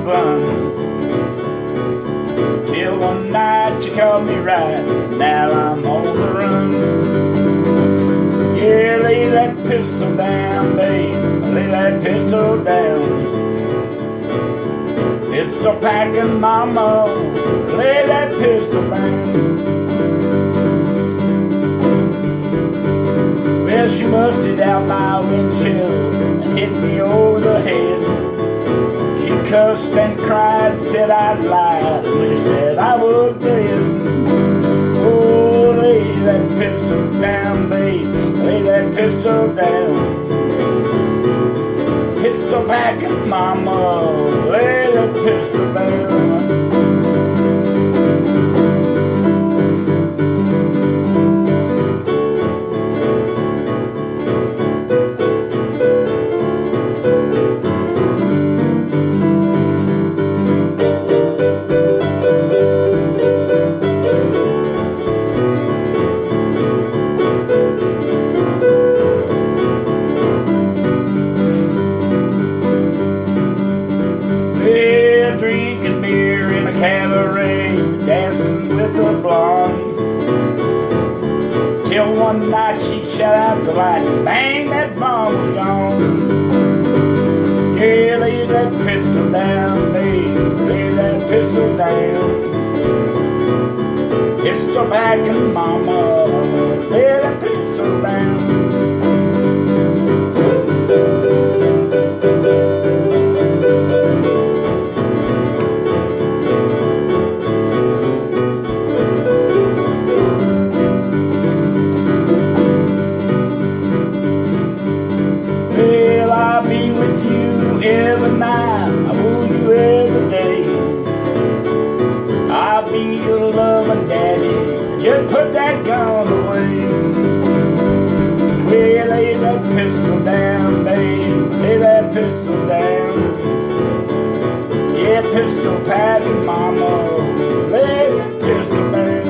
fun. Till one night she caught me right, now I'm on the run. Yeah, lay that pistol down, babe, lay that pistol down. Pistol packing mama, lay that pistol down. Well, she busted out my windshield and hit me over the head. She cussed and cried, said I'd lied, and wished that I was dead. Oh, lay that pistol down, babe, lay that pistol down. Pistol packing mama, lay that pistol down. Drinking beer in a cabaret, dancing with a blonde. Till one night she shut out the light, and bang, that bomb was gone. Yeah, lay that pistol down, babe, lay that pistol down. Pistol packing mama, lay that pistol down. Well, I'll be with you every night, I woo you every day. I'll be your loving daddy, just put that gun away. Well, lay that pistol down, babe, lay that pistol down. Yeah, pistol packing mama, lay that pistol down.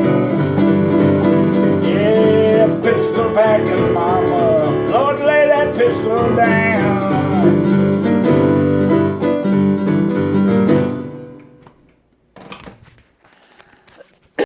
Yeah, pistol packing mama, Lord, lay that pistol down.